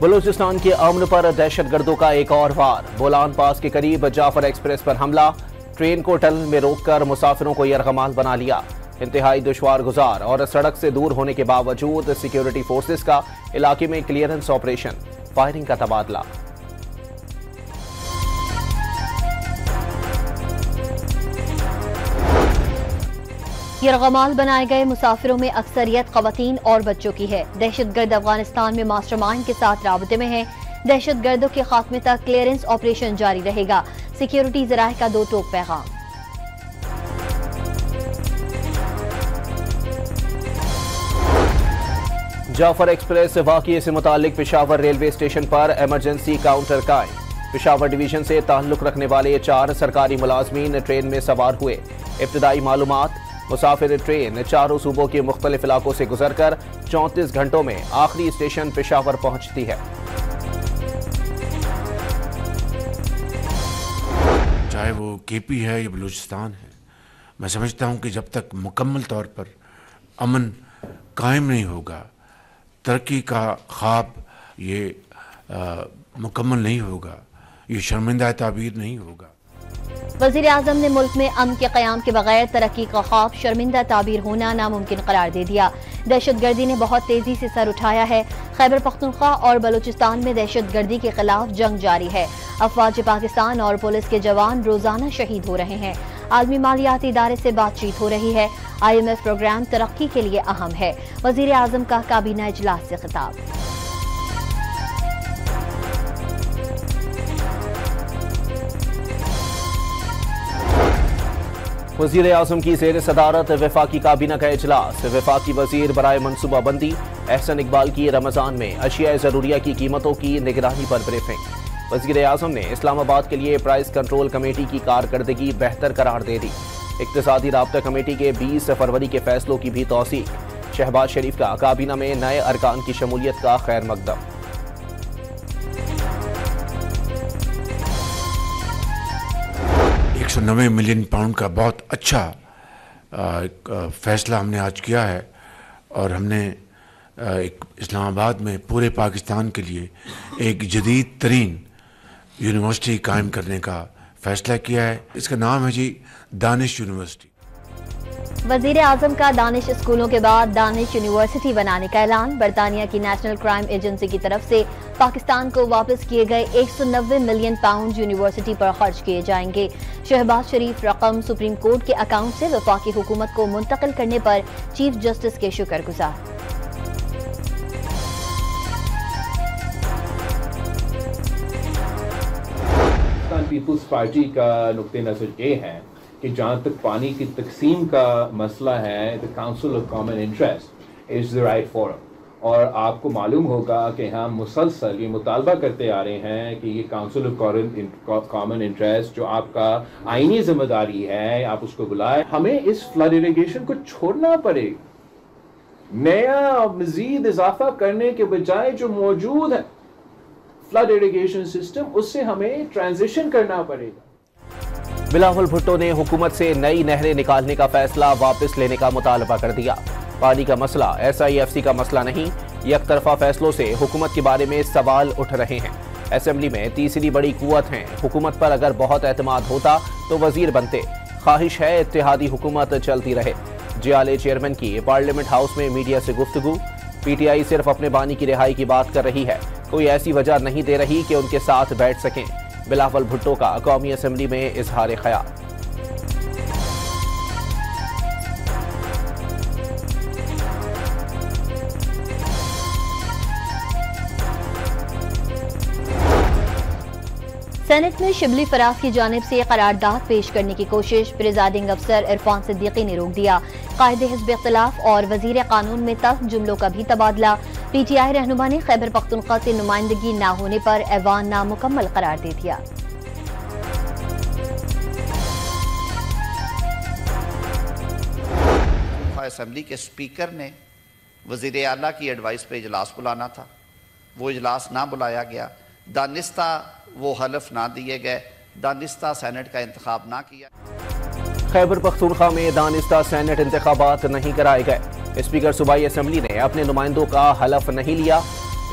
बलूचिस्तान के अमन पर दहशतगर्दों का एक और वार। बोलान पास के करीब जाफर एक्सप्रेस पर हमला। ट्रेन को टनल में रोककर मुसाफिरों को यरगमाल बना लिया। इंतहाई दुश्वार गुजार और सड़क से दूर होने के बावजूद सिक्योरिटी फोर्सेस का इलाके में क्लियरेंस ऑपरेशन, फायरिंग का तबादला। यरगमाल बनाए गए मुसाफिरों में अक्सरियत खवातीन और बच्चों की है। दहशतगर्द अफगानिस्तान में मास्टरमाइंड के साथ राबते में हैं। दहशतगर्दों के खात्मे तक क्लियरेंस ऑपरेशन जारी रहेगा। सिक्योरिटी जराये का दो टोक पैगाम। जाफर एक्सप्रेस वाक़ये से मुतालिक पेशावर रेलवे स्टेशन पर इमरजेंसी काउंटर कायम। पेशावर डिवीजन से ताल्लुक रखने वाले 4 सरकारी मुलाजमीन ट्रेन में सवार हुए। इब्तदाई मालूमात, मुसाफिर ट्रेन चारों सूबों के मुख्तलिफ इलाकों से गुजरकर 34 घंटों में आखिरी स्टेशन पेशावर पहुंचती है। चाहे वो केपी है या बलूचिस्तान है, मैं समझता हूं कि जब तक मुकम्मल तौर पर अमन कायम नहीं होगा, तरक्की का ख्वाब ये मुकम्मल नहीं होगा, ये शर्मिंदा ताबीर नहीं होगा। वज़ीर आज़म ने मुल्क में अमन के क़याम के बगैर तरक्की का ख्वाब शर्मिंदा ताबीर होना नामुमकिन करार दे दिया। दहशतगर्दी ने बहुत तेजी से सर उठाया है। खैबर पख्तूनख्वा और बलूचिस्तान में दहशतगर्दी के खिलाफ जंग जारी है। अफवाज पाकिस्तान और पुलिस के जवान रोजाना शहीद हो रहे हैं। आलमी मालियाती इदारे से बातचीत हो रही है। IMF प्रोग्राम तरक्की के लिए अहम है। वज़ीर आज़म का काबीना इजलास से खिताब। वज़ीर आज़म की ज़ेर सदारत वफाकी काबीना का इजलास। वफाकी वज़ीर बराए मनसूबाबंदी एहसन इकबाल की रमज़ान में अशिया ज़रूरिया की कीमतों की निगरानी पर ब्रीफिंग। वज़ीर आज़म ने इस्लामाबाद के लिए प्राइस कंट्रोल कमेटी की कारकर्दगी बेहतर करार दे दी। इक़्तिसादी राब्ता कमेटी के 20 फरवरी के फैसलों की भी तौसीक। शहबाज शरीफ का काबीना में नए अरकान की शमूलियत का खैर मकदम। 190 मिलियन पाउंड का बहुत अच्छा फैसला हमने आज किया है और हमने एक इस्लामाबाद में पूरे पाकिस्तान के लिए एक जदीद तरीन यूनिवर्सिटी कायम करने का फैसला किया है। इसका नाम है जी दानिश यूनिवर्सिटी। वज़ीर आज़म का दानिश स्कूलों के बाद दानिश यूनिवर्सिटी बनाने का ऐलान। बरतानिया की नेशनल क्राइम एजेंसी की तरफ से पाकिस्तान को वापस किए गए 190 मिलियन पाउंड यूनिवर्सिटी पर खर्च किए जाएंगे। शहबाज शरीफ रकम सुप्रीम कोर्ट के अकाउंट से वफाकी हुकूमत को मुंतकिल करने पर चीफ जस्टिस के शुक्रगुजार। पीपुल्स पार्टी का नुक्ते नजर ये है कि जहाँ तक पानी की तकसीम का मसला है, the council of common interest is the right forum. और आपको मालूम होगा कि हम मुसलसल ये मुतालबा करते आ रहे हैं कि ये काउंसिल ऑफ कॉमन इंटरेस्ट जो आपका आईनी जिम्मेदारी है, आप उसको बुलाएं। हमें इस फ्लड इरिगेशन को छोड़ना पड़ेगा। नया मजीद इजाफा करने के बजाय जो मौजूद है फ्लड इरिगेशन सिस्टम, उससे हमें ट्रांजिशन करना पड़ेगा। बिलावल भुट्टो ने हुकूमत से नई नहरें निकालने का फैसला वापस लेने का मुतालबा कर दिया। पानी का मसला SIFC का मसला नहीं, यकतरफा फैसलों से हुकूमत के बारे में सवाल उठ रहे हैं। असेंबली में तीसरी बड़ी कुव्वत हैं। हुकूमत पर अगर बहुत एतमाद होता तो वजीर बनते। ख्वाहिश है इत्तेहादी हुकूमत चलती रहे। JLA चेयरमैन की पार्लियामेंट हाउस में मीडिया से गुफ्तगू। PTI सिर्फ अपने बानी की रिहाई की बात कर रही है, कोई ऐसी वजह नहीं दे रही कि उनके साथ बैठ सकें। बिलावल भुट्टो का कौमी असेंबली में इजहार ख्याल। सेनेट में शिबली फराज की जानिब से करारदाद पेश करने की कोशिश प्रिजाइडिंग अफसर इरफान सिद्दीकी ने रोक दिया। कायदे हिज़्ब इख्तिलाफ और वजीर कानून में तल्ख जुमलों का भी तबादला। PTI रहनुमा ने खैबर पख्तूनख्वा से नुमाइंदगी न होने पर ऐवान नामुकम्मल करार दे दिया। असेंबली के स्पीकर ने वजीर आला की एडवाइस पे इजलास बुलाना था, वो इजलास ना बुलाया गया। दानिस्ता वो हलफ ना दिए गए, दानिस्ता सेनेट का इंतखाब ना किया। खैबर पख्तूनख्वा में दानिस्ता सेनेट इंतखाबात नहीं कराए गए। स्पीकर सूबाई असेंबली ने अपने नुमाइंदों का हलफ नहीं लिया।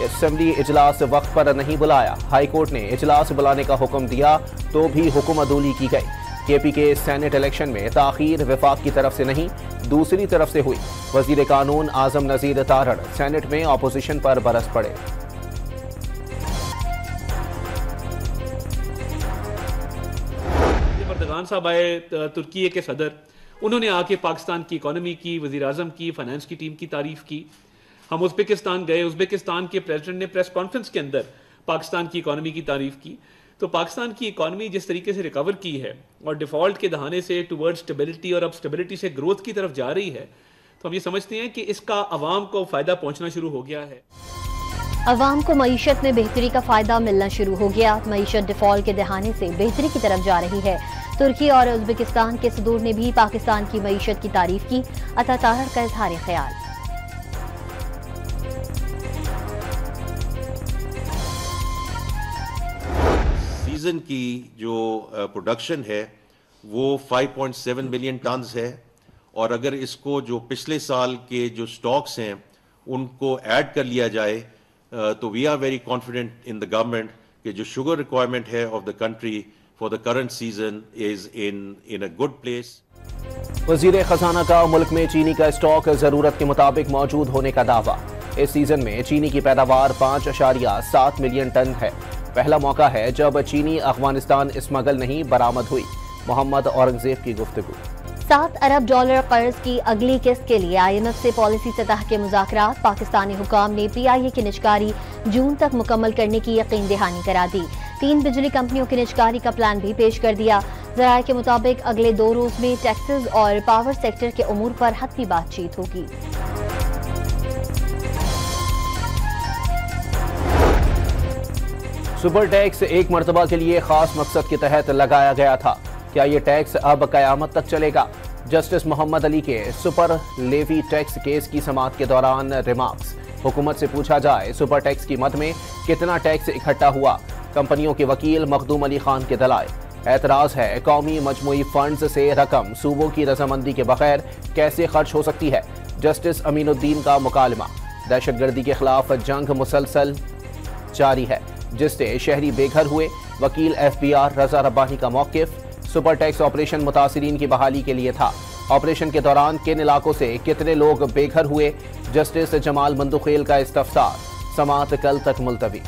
असेंबली इजलास वक्त पर नहीं बुलाया। हाईकोर्ट ने इजलास बुलाने का हुक्म दिया तो भी हुक्म अदूली की गई। केपी के सेनेट इलेक्शन में ताखीर विफाक की तरफ से नहीं, दूसरी तरफ से हुई। वजीर कानून आजम नजीर तारड़ सेनेट में ऑपोजिशन पर बरस पड़े। अर्दगान साहब आए, तुर्की के सदर, उन्होंने आके पाकिस्तान की इकोनॉमी की, वजीर आजम की, फाइनेंस की टीम की तारीफ की। हम उज़्बेकिस्तान गए, उज़्बेकिस्तान के प्रेसिडेंट ने प्रेस कॉन्फ्रेंस के अंदर पाकिस्तान की इकोनॉमी की तारीफ की। तो पाकिस्तान की इकोनॉमी जिस तरीके से रिकवर की है और डिफॉल्ट के दहाने से टुवर्ड स्टेबिलिटी और अब स्टेबिलिटी से ग्रोथ की तरफ जा रही है, तो हम ये समझते हैं कि इसका अवाम को फ़ायदा पहुंचना शुरू हो गया है। अवाम को मईशत में बेहतरी का फायदा मिलना शुरू हो गया। मईशत डिफॉल्ट के दहाने से बेहतरी की तरफ जा रही है। तुर्की और उज़्बेकिस्तान के सदूर ने भी पाकिस्तान की मईशत की तारीफ की। अता तारड़ का इज़हार ख्याल। सीजन की जो प्रोडक्शन है वो 5.7 मिलियन टन्स है, और अगर इसको जो पिछले साल के जो स्टॉक्स हैं उनको ऐड कर लिया जाए तो we are very confident in the government कि जो शुगर रिक्वायरमेंट है of the country for the current season is in a good place. वजीर खजाना का मुल्क में चीनी का स्टॉक जरूरत के मुताबिक मौजूद होने का दावा। इस सीजन में चीनी की पैदावार 5.7 मिलियन टन है। पहला मौका है जब चीनी अफगानिस्तान स्मगल नहीं बरामद हुई। मोहम्मद औरंगजेब की गुफ्तगू। 7 अरब डॉलर कर्ज की अगली किस्त के लिए IMF से पॉलिसी सतह के मुज़ाकरात। पाकिस्तानी हुकाम ने PIA की निजकारी जून तक मुकम्मल करने की यकीन दहानी करा दी। 3 बिजली कंपनियों की निजकारी का प्लान भी पेश कर दिया। ज़राए के मुताबिक अगले 2 रोज में टैक्सेस और पावर सेक्टर के उमूर पर हतमी बातचीत होगी। सुपर टैक्स एक मरतबा के लिए खास मकसद के तहत लगाया गया था। क्या ये टैक्स अब कयामत तक चलेगा? जस्टिस मोहम्मद अली के सुपर लेवी टैक्स केस की समाअत के दौरान रिमार्क्स। हुकूमत से पूछा जाए सुपर टैक्स की मद में कितना टैक्स इकट्ठा हुआ। कंपनियों के वकील मखदूम अली खान के दलाए। एतराज है कौमी मजमूई फंड्स से रकम सूबों की रजामंदी के बगैर कैसे खर्च हो सकती है। जस्टिस अमीनुद्दीन का मुकालमा। दहशतगर्दी के खिलाफ जंग मुसलसल जारी है जिससे शहरी बेघर हुए। वकील FBR रजा रब्बानी का मौकिफ। सुपर टैक्स ऑपरेशन मुतासिरीन की बहाली के लिए था। ऑपरेशन के दौरान किन इलाकों से कितने लोग बेघर हुए। जस्टिस जमाल मंदुखेल का इस्तफसार। समाअत कल तक मुलतवी।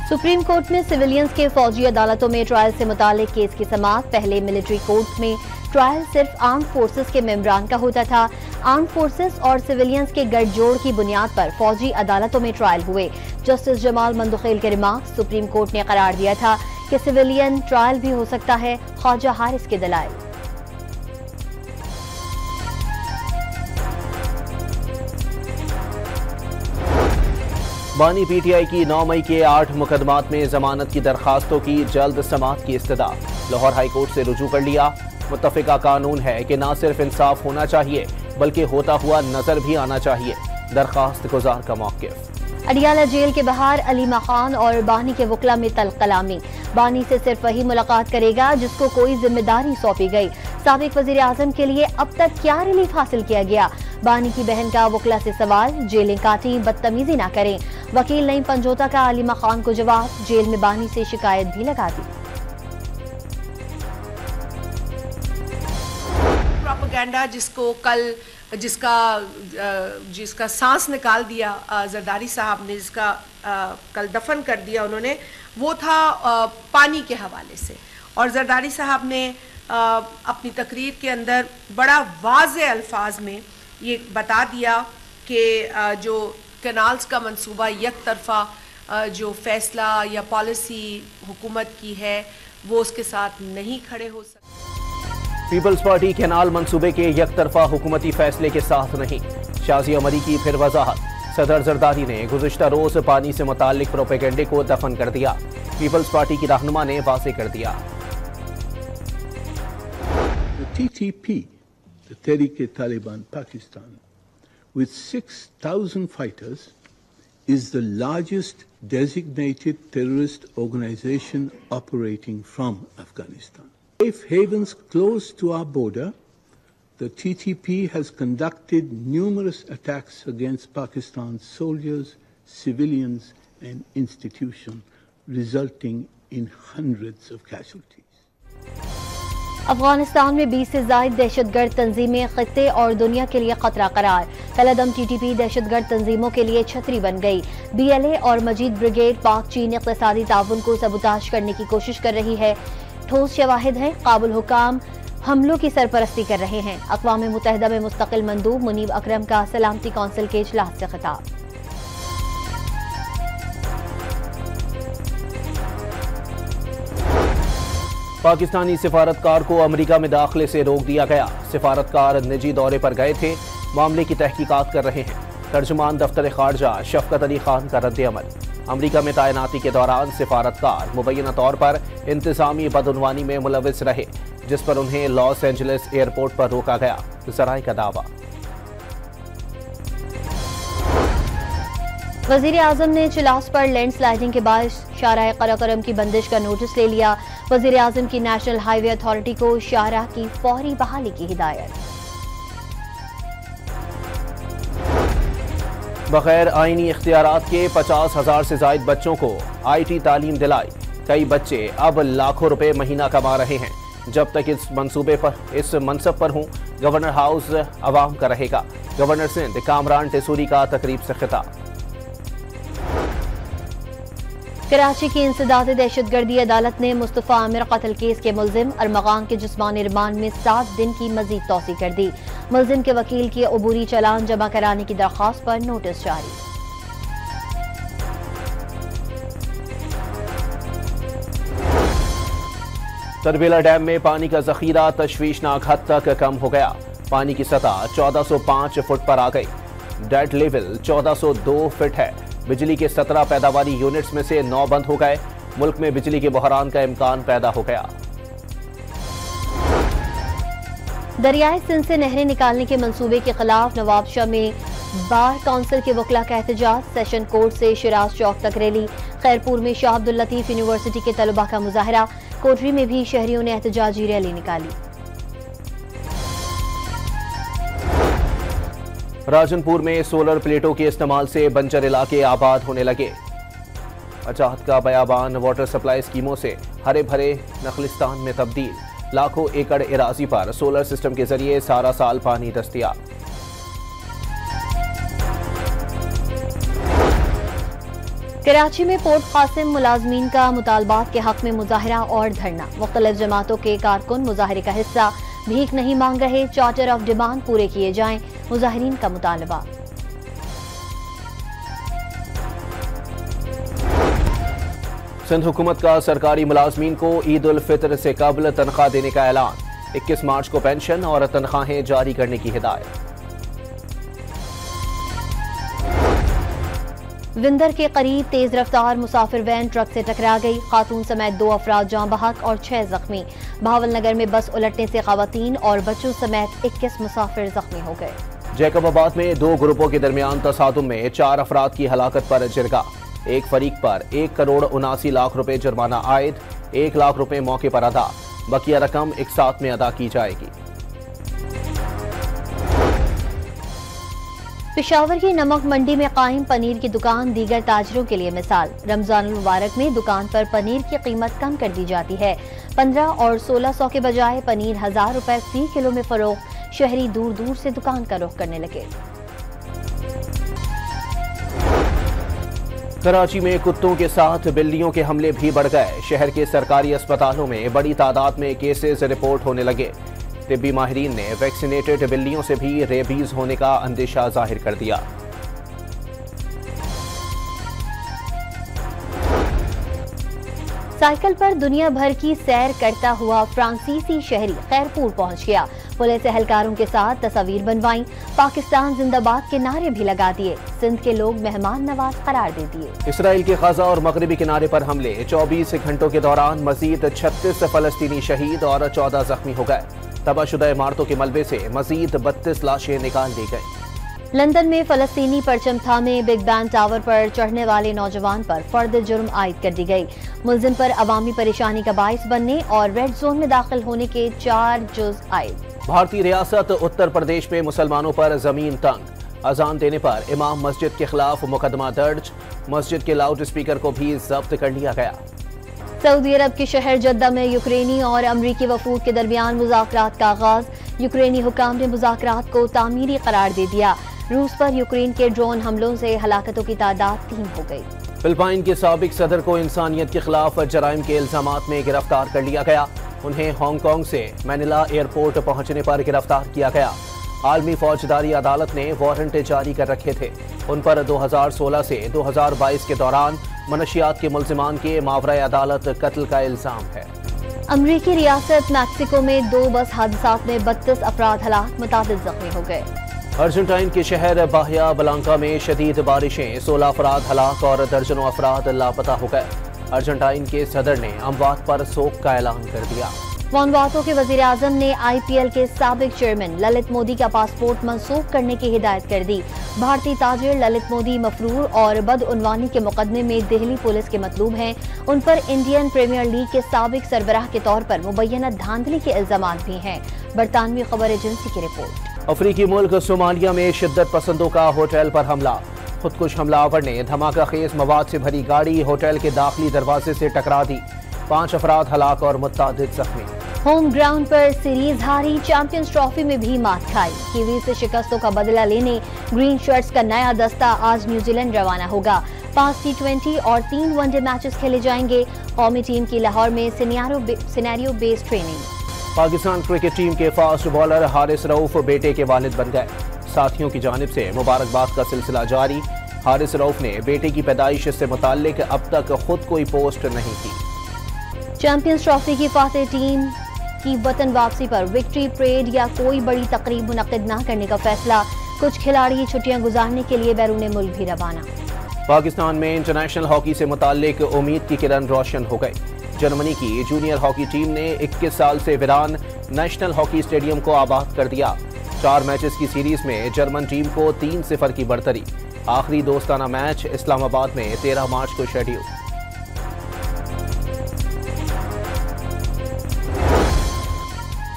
सुप्रीम कोर्ट में सिविलियंस के फौजी अदालतों में ट्रायल से मुतालिक केस की समाअत। पहले मिलिट्री कोर्ट में ट्रायल सिर्फ आर्म्ड फोर्सेस के मेंबरान का होता था। आर्म्ड फोर्सेस और सिविलियंस के गठजोड़ की बुनियाद पर फौजी अदालतों में ट्रायल हुए। जस्टिस जमाल मंदुखेल के रिमार्क्स। सुप्रीम कोर्ट ने करार दिया था कि सिविलियन ट्रायल भी हो सकता है। ख्वाजा हारिस के दलाइल। बानी PTI की 9 मई के 8 मुकदमात में जमानत की दरखास्तों की जल्द समाअत की इस्तदा। लाहौर हाई कोर्ट से रुजू कर लिया। मुत्तफिका कानून है कि न सिर्फ इंसाफ होना चाहिए बल्कि होता हुआ नजर भी आना चाहिए। दरखास्त गुजार का मौकिफ। अडियाला जेल के बाहर अलीमा खान और बानी के वकला में तल्ख कलामी। बानी से सिर्फ वही मुलाकात करेगा जिसको कोई जिम्मेदारी सौंपी गई। साबिक वजीर आजम के लिए अब तक क्या रिलीफ हासिल किया गया। बानी की बहन का वकला से सवाल। जेलें काटी, बदतमीजी ना करें। वकील नईम पंजोता का अलीमा खान को जवाब। जेल में बानी से शिकायत भी लगा दी। प्रोपेगेंडा जिसका सांस निकाल दिया जरदारी साहब ने, जिसका कल दफन कर दिया उन्होंने, वो था पानी के हवाले से। और जरदारी साहब ने अपनी तकरीर के अंदर बड़ा वाज़े अल्फाज में ये बता दिया कि जो कैनाल्स का मंसूबा एक तरफा जो फैसला या पॉलिसी हुकूमत की है वो उसके साथ नहीं खड़े हो सकते। पीपल्स पार्टी कैनाल मंसूबे के एक तरफा हुकूमती फैसले के साथ नहीं। शाजिया मरी की फिर वजाहत। सदर जरदारी ने गुज़िश्ता रोज पानी से मुताल्लिक प्रोपेगेंडे को दफन कर दिया। पीपल्स पार्टी की रहनुमा ने वाज़ेह कर दिया। TTP, the Tehreek-e-Taliban Pakistan, with 6,000 fighters, is the largest designated terrorist organization operating from Afghanistan. Safe havens close to our border, the TTP has conducted numerous attacks against Pakistan's soldiers, civilians, and institutions, resulting in hundreds of casualties. Afghanistan में 20 से ज्यादा दहशतगर्द तंजीमें खित्ते और दुनिया के लिए खतरा करार। कलअदम टीटीपी दहशतगर्द तंजीमों के लिए छतरी बन गई। BLA और मजीद ब्रिगेड पाक चीन इक़्तिसादी ताउन को सबूताज करने की कोशिश कर रही है। ठोस शवाहिद हैं, काबुल हुकाम हमलों की सरपरस्ती कर रहे हैं। अक़वाम मुत्तहिदा में मुस्तकिल मंदूब मुनीब अकरम का सलामती कौंसिल के इजलास से खिताब। पाकिस्तानी सिफारतकार को अमेरिका में दाखिले से रोक दिया गया। सिफारतकार निजी दौरे पर गए थे, मामले की तहकीकात कर रहे हैं। तर्जुमान दफ्तर खारजा शफकत अली खान का रद्द-ए-अमल। अमेरिका में तैनाती के दौरान सिफारतकार मुबैना तौर पर इंतजामी बदउनवानी में मुलविस रहे, जिस पर उन्हें लॉस एंजलिस एयरपोर्ट पर रोका गया। ज़राए का दावा। वज़ीर आज़म ने चिलास पर लैंडस्लाइडिंग के बाद शाहराह कराकोरम की बंदिश का नोटिस ले लिया। वज़ीर आज़म की नेशनल हाईवे अथॉरिटी को शाहराह की फौरी बहाली की हिदायत। बगैर आईनी इख्तियारात के 50,000 से जायद बच्चों को IT तालीम दिलाई। कई बच्चे अब लाखों रुपए महीना कमा रहे हैं। जब तक इस मनसब पर हूँ, गवर्नर हाउस अवाम का रहेगा। गवर्नर सिंध कामरान टेसूरी का तकरीब से खिताब। कराची की इंसदाद दहशतगर्दी अदालत ने मुस्तफ़ा आमिर कत्ल केस के मुलजिम अरमगान के जिस्मानी रिमांड में 7 दिन की मजीद तौसी कर दी। मुलजिम के वकील की अबूरी चालान जमा कराने की दरख्वास्त पर नोटिस जारी। तरबेला डैम में पानी का जखीरा तशवीशनाक हद तक कम हो गया। पानी की सतह 1405 फुट पर आ गई। डेड लेवल 1402 फीट है। बिजली के 17 पैदावारी यूनिट्स में से 9 बंद हो गए। मुल्क में बिजली के बहरान का इम्कान पैदा हो गया। दरियाए सिंध से नहरें निकालने के मंसूबे के खिलाफ नवाबशाह में बार काउंसिल के वकला का एहतजाज। सेशन कोर्ट से शिराज चौक तक रैली। खैरपुर में शाह अब्दुल लतीफ यूनिवर्सिटी के तलबा का मुजाहरा। कोटरी में भी शहरियों ने एहतजाजी रैली निकाली। राजनपुर में सोलर प्लेटों के इस्तेमाल से बंजर इलाके आबाद होने लगे। अचाहत का बयाबान वाटर सप्लाई स्कीमों से हरे भरे नखलिस्तान में तब्दील। लाखों एकड़ इराजी पर सोलर सिस्टम के जरिए सारा साल पानी दस्तयाब। कराची में पोर्ट कासिम मुलाजमीन का मुतालबात के हक में मुजाहरा और धरना। मुख्तलिफ जमातों के कारकुन मुजाहरे का हिस्सा। भीख नहीं मांग रहे, चार्टर ऑफ डिमांड पूरे किए जाएं, मुजाहिरीन का मुतालबा। सिंध हुकूमत का सरकारी मुलाजमीन को ईद उल फितर से कबल तनख्वाह देने का ऐलान। 21 मार्च को पेंशन और तनख्वाहें जारी करने की हिदायत। विंदर के करीब तेज रफ्तार मुसाफिर वैन ट्रक से टकरा गई। खातून समेत 2 अफराद जाँ बहक और 6 जख्मी। भावलनगर में बस उलटने से खवातीन और बच्चों समेत 21 मुसाफिर जख्मी हो गए। जैकबाबाद में 2 ग्रुपों के दरमियान तसादुम में 4 अफराद की हलाकत पर जिरगा। एक फरीक पर 1 करोड़ 79 लाख रुपए जुर्माना आयद। 1 लाख रुपए मौके पर अदा। बकिया रकम एक साथ में अदा की जाएगी। पेशावर की नमक मंडी में कायम पनीर की दुकान दीगर ताजरों के लिए मिसाल। रमजान मुबारक में दुकान पर पनीर की कीमत कम कर दी जाती है। 15 और 1600 के बजाय पनीर 1000 रुपए फी किलो में फरोख्त। शहरी दूर दूर से दुकान का रुख करने लगे। कराची में कुत्तों के साथ बिल्लियों के हमले भी बढ़ गए। शहर के सरकारी अस्पतालों में बड़ी तादाद में केसेस रिपोर्ट होने लगे। तिब्बी माहिरीन ने वैक्सीनेटेड बिल्लियों से भी रेबीज होने का अंदेशा जाहिर कर दिया। साइकिल पर दुनिया भर की सैर करता हुआ फ्रांसीसी शहरी खैरपुर पहुंच गया। पुलिस एहलकारों के साथ तस्वीर बनवाई। पाकिस्तान जिंदाबाद के नारे भी लगा दिए। सिंध के लोग मेहमान नवाज करार दे दिए। इसराइल के गजा और मगरबी किनारे पर हमले। 24 घंटों के दौरान मजीद 36 फलस्तीनी शहीद और 14 जख्मी हो गए। तबाहशुदा इमारतों के मलबे से मजीद 32 लाशें निकाल ली गई। लंदन में फलस्तीनी परचम थामे बिग बैन टावर पर चढ़ने वाले नौजवान पर फर्द जुर्म आयद कर दी गई। मुलजिम पर अवामी परेशानी का बाइस बनने और रेड जोन में दाखिल होने के 4 जुर्म आयद। भारतीय रियासत उत्तर प्रदेश में मुसलमानों पर जमीन तंग, अजान देने पर इमाम मस्जिद के खिलाफ मुकदमा दर्ज, मस्जिद के लाउड स्पीकर को भी जब्त कर लिया गया। सऊदी अरब के शहर जद्दा में यूक्रेनी और अमरीकी वफूद के दरमियान मुज़ाकरात का आगाज। यूक्रेनी हुकाम ने मुज़ाकरात को तामीरी करार दे दिया। रूस पर यूक्रेन के ड्रोन हमलों से हलाकतों की तादाद 3 हो गई। फिलिपाइन के साबिक सदर को इंसानियत के खिलाफ जराइम के इल्जामात में गिरफ्तार कर लिया गया। उन्हें हांगकांग से मैनिला एयरपोर्ट पहुंचने पर गिरफ्तार किया गया। आलमी फौजदारी अदालत ने वारंट जारी कर रखे थे। उन पर 2016 से 2022 के दौरान मनशियात के मुल्जिमान के मावरा अदालत कत्ल का इल्जाम है। अमरीकी रियासत मैक्सिको में 2 बस हादसात में 32 अफराद हलाक, मुतादिद जख्मी हो गए। अर्जेंटाइन के शहर बाहिया ब्लांका में शदीद बारिशें, 16 अफराद हलाक और दर्जनों अफराद लापता हो गए। अर्जेंटाइन के सदर ने अमवात पर सोग का ऐलान कर दिया। वानुआतू के वजीर आजम ने IPL के साबिक चेयरमैन ललित मोदी का पासपोर्ट मंसूख करने की हिदायत कर दी। भारतीय ताजिर ललित मोदी मफरूर और बदउनवानी के मुकदमे में दिल्ली पुलिस के मतलूब हैं। उन पर इंडियन प्रीमियर लीग के साबिक सरबराह के तौर पर मुबैना धांधली के इल्जाम भी हैं। बरतानवी खबर एजेंसी की रिपोर्ट। अफ्रीकी मुल्क सोमालिया में शिद्दत पसंदों का होटल पर हमला। खुदकुश हमलावर ने धमाका खेज मवाद से भरी गाड़ी होटल के दाखिली दरवाजे से टकरा दी। 5 अफराद हलाक और मुतादिद जख्मी। होम ग्राउंड पर सीरीज हारी, चैंपियंस ट्रॉफी में भी मात खाई। कीवी से शिकस्तों का बदला लेने ग्रीन शर्ट्स का नया दस्ता आज न्यूजीलैंड रवाना होगा। 5 T20 और 3 वनडे मैचेस खेले जाएंगे। कौमी टीम की लाहौर में scenario based training. Pakistan cricket team के फास्ट बॉलर हारिस रऊफ बेटे के वालिद बन गए। साथियों की जानिब से मुबारकबाद का सिलसिला जारी। हारिस रऊफ ने बेटे की पैदाइश से मुताल्लिक अब तक खुद कोई पोस्ट नहीं की। चैंपियंस ट्रॉफी की फातेह टीम की वतन वापसी पर विक्ट्री परेड या कोई बड़ी तकरीब मुनक्किद न करने का फैसला। कुछ खिलाड़ी छुट्टियां गुजारने के लिए बैरून मुल्क भी रवाना। पाकिस्तान में इंटरनेशनल हॉकी से मुताल्लिक उम्मीद की किरण रोशन हो गई। जर्मनी की जूनियर हॉकी टीम ने 21 साल से वीरान नेशनल हॉकी स्टेडियम को आबाद कर दिया। 4 मैचेस की सीरीज में जर्मन टीम को 3-0 की बढ़तरी। आखिरी दोस्ताना मैच इस्लामाबाद में 13 मार्च को शेड्यूल।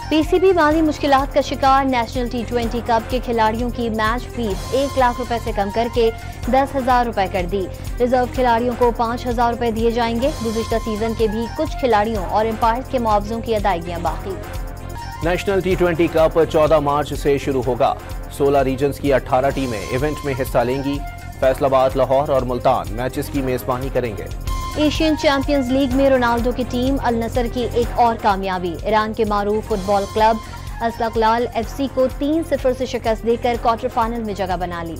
PCB माली मुश्किलात का शिकार। नेशनल T20 कप के खिलाड़ियों की मैच फीस 1 लाख रुपए से कम करके 10,000 रुपए कर दी। रिजर्व खिलाड़ियों को 5,000 रुपए दिए जाएंगे। गुज़िश्ता सीजन के भी कुछ खिलाड़ियों और एम्पायर्स के मुआवजों की अदायगियां बाकी। नेशनल T20 कप 14 मार्च से शुरू होगा। 16 रीजन्स की 18 टीमें इवेंट में हिस्सा लेंगी। फैसलाबाद, लाहौर और मुल्तान मैचेस की मेजबानी करेंगे। एशियन चैंपियंस लीग में रोनाल्डो की टीम अल नसर की एक और कामयाबी। ईरान के मारूफ फुटबॉल क्लब अल इस्तिक्लाल FC को 3-0 से शिकस्त देकर क्वार्टर फाइनल में जगह बना ली।